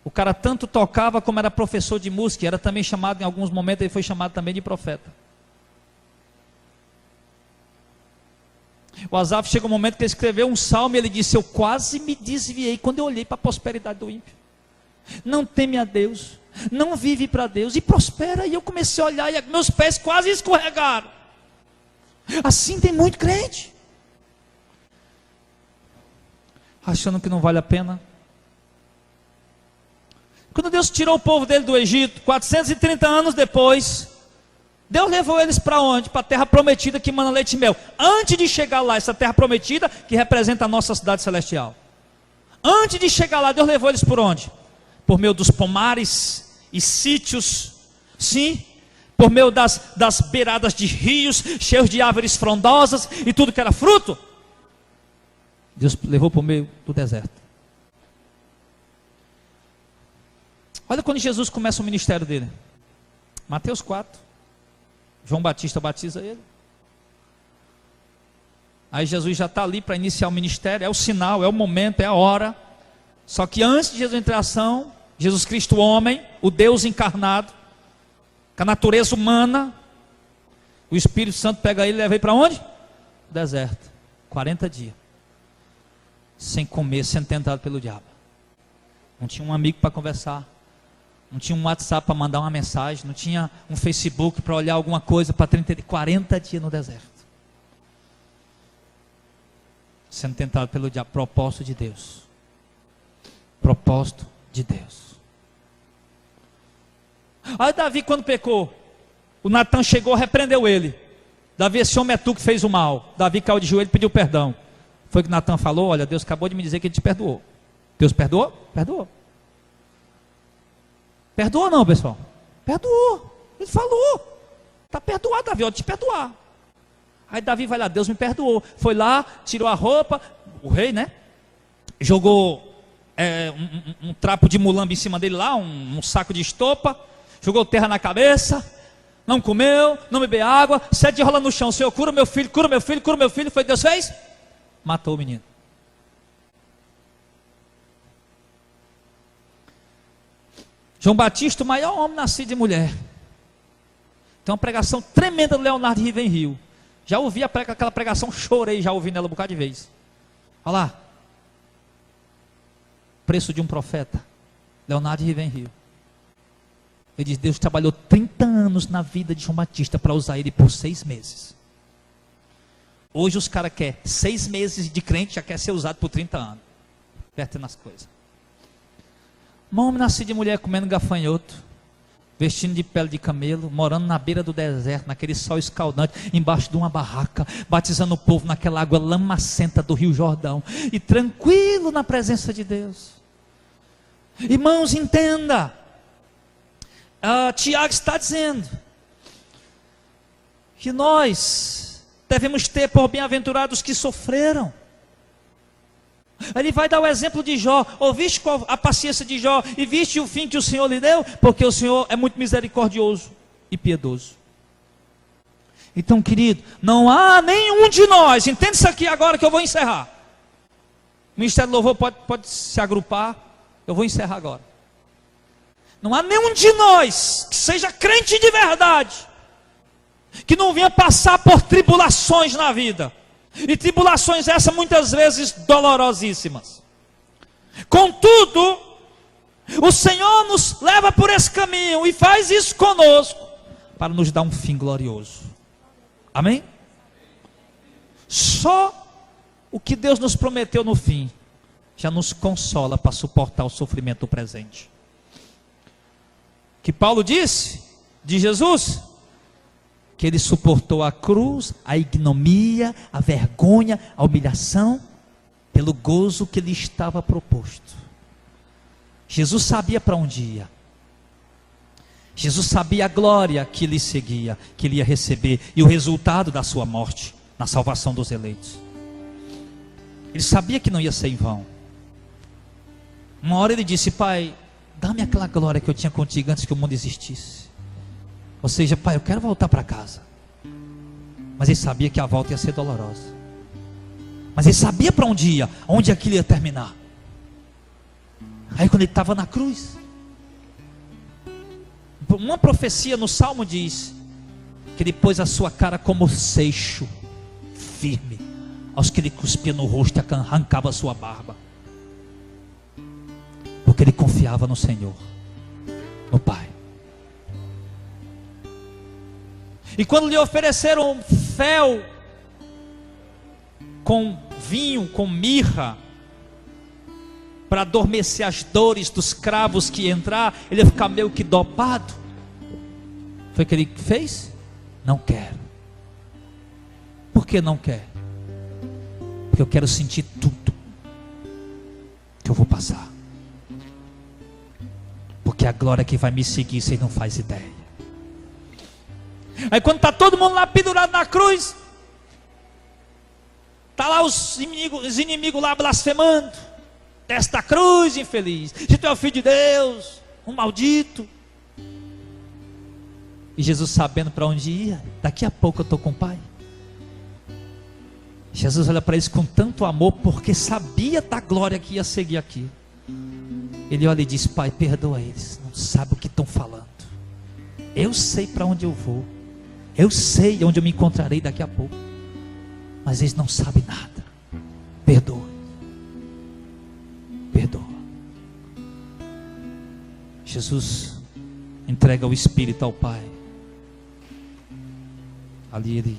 O cara tanto tocava como era professor de música, era também chamado, em alguns momentos ele foi chamado também de profeta. O Asaf chega um momento que ele escreveu um salmo e ele disse: eu quase me desviei quando eu olhei para a prosperidade do ímpio. Não teme a Deus, não vive para Deus e prospera. E eu comecei a olhar e meus pés quase escorregaram. Assim tem muito crente, achando que não vale a pena. Quando Deus tirou o povo dele do Egito, 430 anos depois, Deus levou eles para onde? Para a terra prometida que mana leite e mel. Antes de chegar lá, essa terra prometida que representa a nossa cidade celestial. Antes de chegar lá, Deus levou eles por onde? Por meio dos pomares e sítios, sim, por meio das beiradas de rios, cheios de árvores frondosas e tudo que era fruto. Deus levou por meio do deserto. Olha quando Jesus começa o ministério dele. Mateus 4. João Batista batiza ele. Aí Jesus já está ali para iniciar o ministério. É o sinal, é o momento, é a hora. Só que antes de Jesus entrar em ação, Jesus Cristo homem, o Deus encarnado, com a natureza humana, o Espírito Santo pega ele e leva ele para onde? Deserto. 40 dias. Sem comer, sendo tentado pelo diabo. Não tinha um amigo para conversar. Não tinha um WhatsApp para mandar uma mensagem. Não tinha um Facebook para olhar alguma coisa. Para 40 dias no deserto. Sendo tentado pelo diabo. Propósito de Deus. Propósito de Deus. Aí Davi, quando pecou, o Natan chegou, repreendeu ele. Davi, esse homem é tu que fez o mal. Davi caiu de joelho e pediu perdão. Foi que Natan falou: olha, Deus acabou de me dizer que ele te perdoou. Deus perdoou? Perdoou. Perdoou não, pessoal? Perdoou. Ele falou: está perdoado, Davi, eu vou te perdoar. Aí Davi vai lá: Deus me perdoou. Foi lá, tirou a roupa, o rei, né? Jogou um trapo de mulambo em cima dele lá, um saco de estopa. Jogou terra na cabeça. Não comeu, não bebeu água. 7 dias rola no chão: Senhor, cura meu filho, cura meu filho, cura meu filho. Foi o que Deus fez? Matou o menino. João Batista, o maior homem nascido de mulher. Tem uma pregação tremenda do Leonardo Rivenrio. Já ouvi aquela pregação, chorei já ouvindo ela um bocado de vez. Olha lá. Preço de um profeta. Leonardo Rivenrio. Ele diz: Deus trabalhou 30 anos na vida de João Batista para usar ele por 6 meses. Hoje os caras querem 6 meses de crente, já quer ser usado por 30 anos. Vertendo as coisas. Um homem nascido de mulher comendo gafanhoto, vestindo de pele de camelo, morando na beira do deserto, naquele sol escaldante, embaixo de uma barraca, batizando o povo naquela água lamacenta do Rio Jordão, e tranquilo na presença de Deus. Irmãos, entenda, Tiago está dizendo que nós devemos ter por bem-aventurados que sofreram. Ele vai dar o exemplo de Jó. Ouviste a paciência de Jó e viste o fim que o Senhor lhe deu? Porque o Senhor é muito misericordioso e piedoso. Então, querido, não há nenhum de nós, entenda isso aqui agora que eu vou encerrar. O Ministério do Louvor pode se agrupar. Eu vou encerrar agora. Não há nenhum de nós que seja crente de verdade, que não venha passar por tribulações na vida. E tribulações essas muitas vezes dolorosíssimas. Contudo, o Senhor nos leva por esse caminho e faz isso conosco para nos dar um fim glorioso. Amém? Só o que Deus nos prometeu no fim já nos consola para suportar o sofrimento do presente. Que Paulo disse de Jesus: que ele suportou a cruz, a ignomia, a vergonha, a humilhação, pelo gozo que lhe estava proposto. Jesus sabia para onde ia. Jesus sabia a glória que lhe seguia, que ele ia receber, e o resultado da sua morte, na salvação dos eleitos. Ele sabia que não ia ser em vão. Uma hora ele disse: Pai, dá-me aquela glória que eu tinha contigo antes que o mundo existisse. Ou seja, Pai, eu quero voltar para casa. Mas ele sabia que a volta ia ser dolorosa. Mas ele sabia para onde ia, onde aquilo ia terminar. Aí quando ele estava na cruz, uma profecia no Salmo diz que ele pôs a sua cara como seixo, firme, aos que ele cuspia no rosto e arrancava a sua barba. Porque ele confiava no Senhor, no Pai. E quando lhe ofereceram fel com vinho, com mirra, para adormecer as dores dos cravos que iam entrar, ele ia ficar meio que dopado. Foi o que ele fez? Não quero. Por que não quer? Porque eu quero sentir tudo que eu vou passar. Porque a glória que vai me seguir, vocês não fazem ideia. Aí quando está todo mundo lá pendurado na cruz, está lá os inimigos lá blasfemando: desce da cruz, infeliz, se tu é o filho de Deus, um maldito. E Jesus, sabendo para onde ia, daqui a pouco eu estou com o Pai. Jesus olha para eles com tanto amor, porque sabia da glória que ia seguir aqui. Ele olha e diz: Pai, perdoa eles, não sabe o que estão falando. Eu sei para onde eu vou, eu sei onde eu me encontrarei daqui a pouco, mas eles não sabem nada. Perdoa, perdoa. Jesus entrega o Espírito ao Pai. Ali ele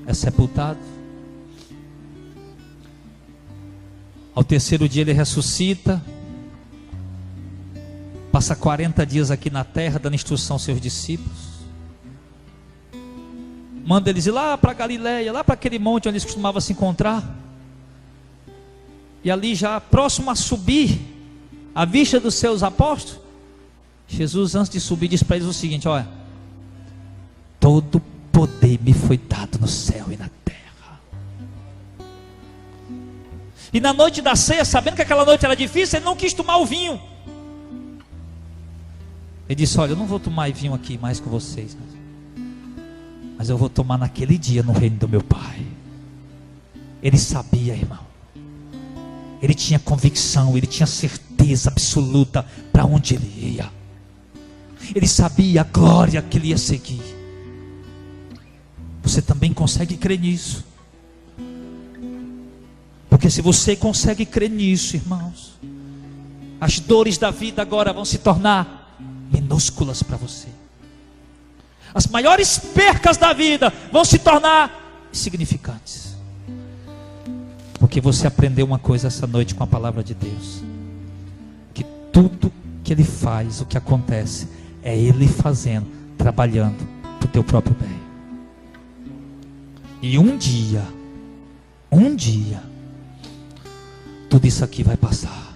é sepultado. Ao terceiro dia ele ressuscita. Passa 40 dias aqui na terra, dando instrução aos seus discípulos. Manda eles ir lá para Galileia, lá para aquele monte onde eles costumavam se encontrar. E ali já próximo a subir, à vista dos seus apóstolos, Jesus, antes de subir, diz para eles o seguinte: olha, todo poder me foi dado no céu e na terra. E na noite da ceia, sabendo que aquela noite era difícil, ele não quis tomar o vinho. Ele disse: olha, eu não vou tomar vinho aqui mais com vocês, mas eu vou tomar naquele dia no reino do meu Pai. Ele sabia, irmão. Ele tinha convicção, ele tinha certeza absoluta para onde ele ia. Ele sabia a glória que ele ia seguir. Você também consegue crer nisso? Porque se você consegue crer nisso, irmãos, as dores da vida agora vão se tornar minúsculas para você. As maiores percas da vida vão se tornar insignificantes. Porque você aprendeu uma coisa essa noite com a palavra de Deus: que tudo que Ele faz, o que acontece, é Ele fazendo, trabalhando para o teu próprio bem. E um dia, tudo isso aqui vai passar.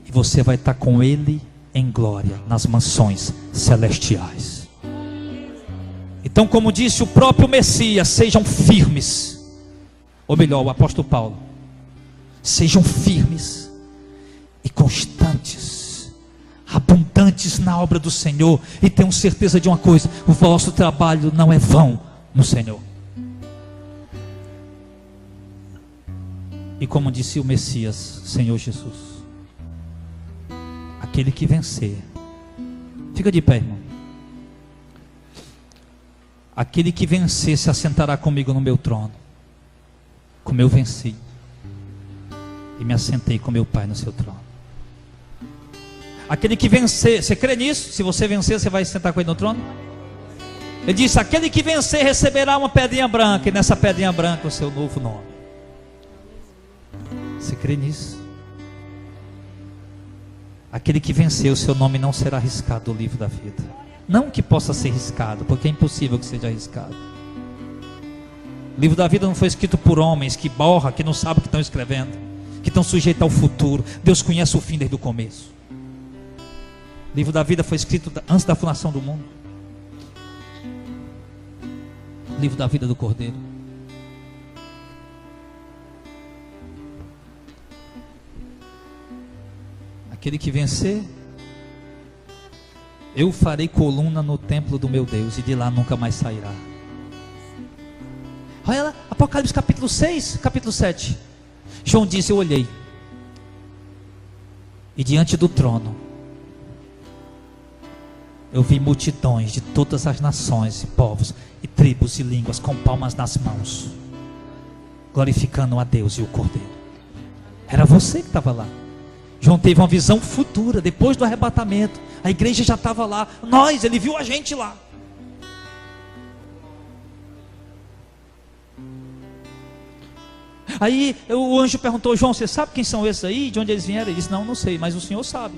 E você vai estar com Ele em glória, nas mansões celestiais. Então, como disse o próprio Messias, sejam firmes. Ou melhor, o apóstolo Paulo: sejam firmes e constantes, abundantes na obra do Senhor, e tenham certeza de uma coisa: o vosso trabalho não é vão no Senhor. E como disse o Messias, Senhor Jesus, aquele que vencer, fica de pé, irmão. Aquele que vencer se assentará comigo no meu trono, como eu venci e me assentei com meu Pai no seu trono. Aquele que vencer, você crê nisso? Se você vencer, você vai sentar com ele no trono? Ele disse: aquele que vencer receberá uma pedrinha branca, e nessa pedrinha branca o seu novo nome. Você crê nisso? Aquele que vencer, o seu nome não será riscado do livro da vida. Não que possa ser riscado, porque é impossível que seja arriscado. O livro da vida não foi escrito por homens que borram, que não sabem o que estão escrevendo, que estão sujeitos ao futuro. Deus conhece o fim desde o começo. O livro da vida foi escrito antes da fundação do mundo. O livro da vida do Cordeiro. Aquele que vencer, eu farei coluna no templo do meu Deus, e de lá nunca mais sairá. Olha lá, Apocalipse capítulo 6, capítulo 7. João disse: eu olhei, e diante do trono eu vi multidões de todas as nações, e povos, e tribos e línguas, com palmas nas mãos, glorificando a Deus e o Cordeiro. Era você que estava lá. João teve uma visão futura, depois do arrebatamento. A igreja já estava lá. Ele viu a gente lá. Aí o anjo perguntou: João, você sabe quem são esses aí? De onde eles vieram? Ele disse: não sei, mas o Senhor sabe.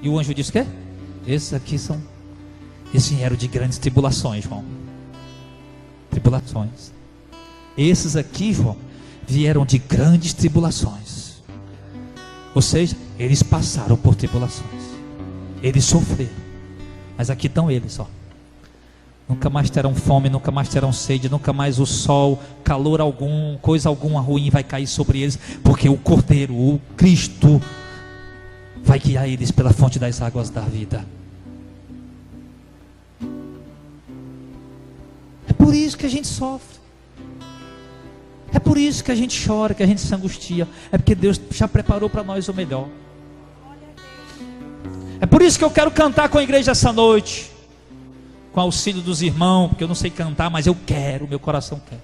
E o anjo disse: o quê? Esses aqui são, eles vieram de grandes tribulações, João. Tribulações. Esses aqui, João, vieram de grandes tribulações. Ou seja, eles passaram por tribulações, eles sofreram, mas aqui estão eles, ó. Nunca mais terão fome, nunca mais terão sede, nunca mais o sol, calor algum, coisa alguma ruim vai cair sobre eles, porque o Cordeiro, o Cristo, vai guiar eles pela fonte das águas da vida. É por isso que a gente sofre. É por isso que a gente chora, que a gente se angustia. É porque Deus já preparou para nós o melhor. É por isso que eu quero cantar com a igreja essa noite, com auxílio dos irmãos, porque eu não sei cantar, mas eu quero, meu coração quer.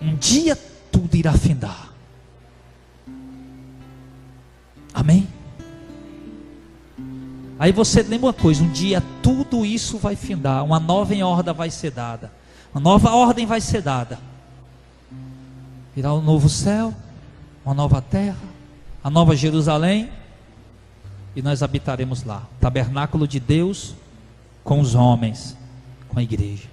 Um dia tudo irá findar. Amém? Aí você lembra uma coisa: um dia tudo isso vai findar, uma nova ordem vai ser dada, uma nova ordem vai ser dada. Virá um novo céu, uma nova terra, a nova Jerusalém, e nós habitaremos lá. Tabernáculo de Deus com os homens, com a igreja.